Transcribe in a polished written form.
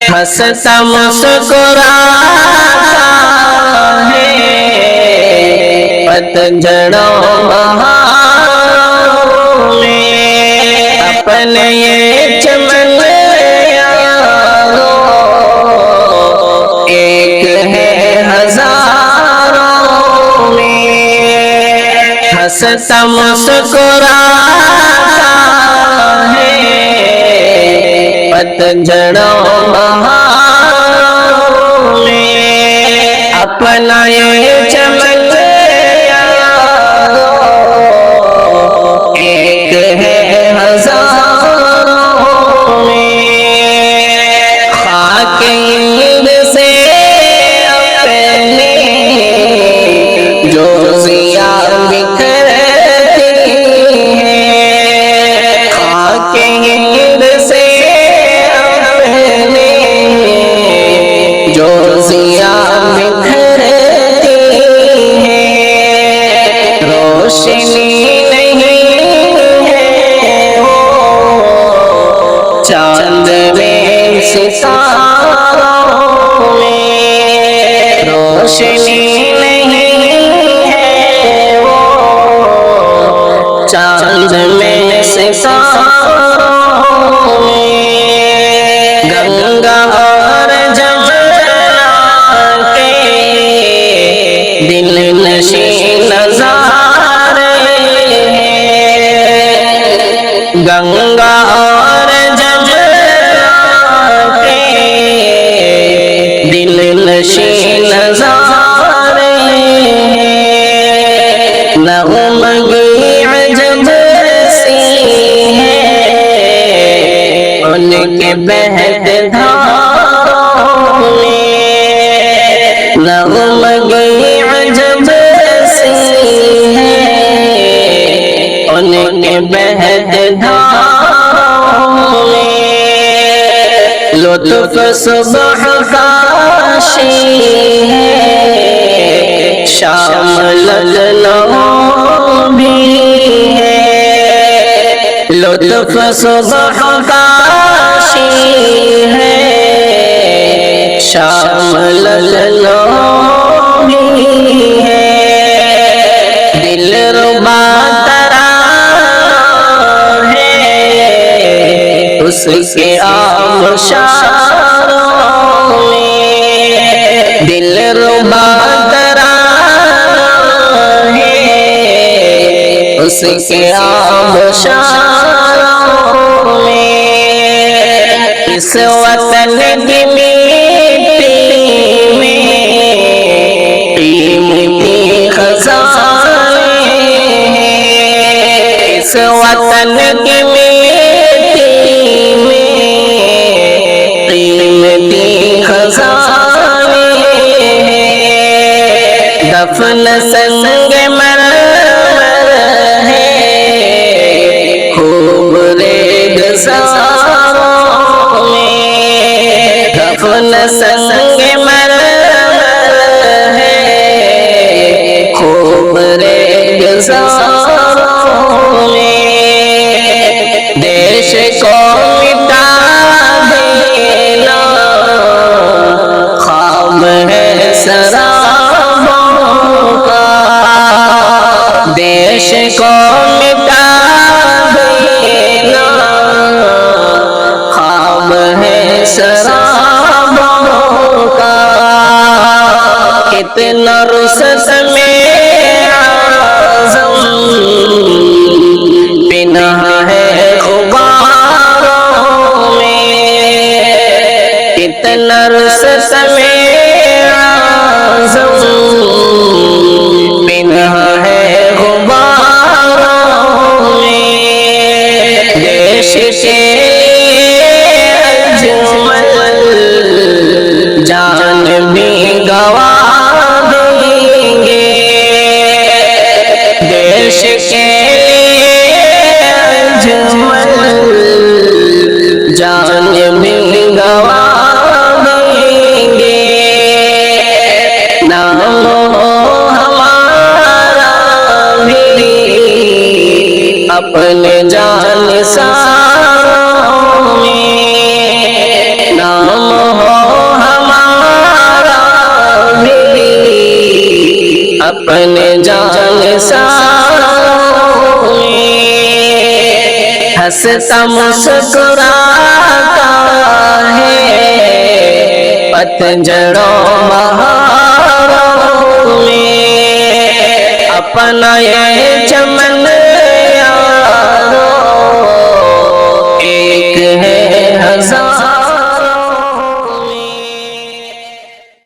ہنستا مسکراتا ہے پتجھڑوں بہاروں میں، اپنے یہ چمن یاروں ایک ہے ہزاروں میں، ہنستا مسکراتا ہے پتجھڑوں بہاروں میں، اپنا یہ چمن یاروں ایک ہے ہزاروں میں، خاک ایند سے اپنے جو ضیاء بکھرتی ہیں، خاک ایند سے اپنے جو ضیاء بکھرتی ہیں، روشنی چاند میں ستاروں میں، روشنی نہیں ہے وہ چاند میں ستاروں میں، گنگا اور جمنا کے دل نشین نظارے ہیں، گنگا اور دل نشین نظارے ہیں، نغمگی عجب سی ہے ان کے بہتے دھاروں میں، نغمگی عجب سی ہے ان کے بہتے دھاروں میں، لطف صبح کاشی ہے شام لگنوں بھی ہے، لطف صبح کاشی ہے شام لگنوں بھی ہے، دل ربا ترانہ ہے اس کے آبشاروں میں، دل ربا ترانہ ہے اس کے آبشاروں میں، اس وطن کی مٹی میں قیمتی خزانے ہیں، اس وطن کی قیمتی خزانے ہیں، دفن سنگ مرمر ہے خوب ریگزاروں میں، دفن سنگ مرمر ہے خوب ریگزاروں میں، دیش کو مٹا دینا خواب ہے سرابوں کا، دیش کو مٹا دینا خواب ہے سرابوں کا، کتنا رخصت میں اعظم پناہ ہے غباروں میں، کتنا رخصت میں اعظم پناہ ہے غباروں میں، دیش کے اجمل جان بھی گوا دیں گے، دیش کے اجمل جان بھی گوا دیں گے، اپنے جان ساروں میں ہنستا مسکراتا ہے پتجھڑوں بہاروں میں اپنا یہ چمن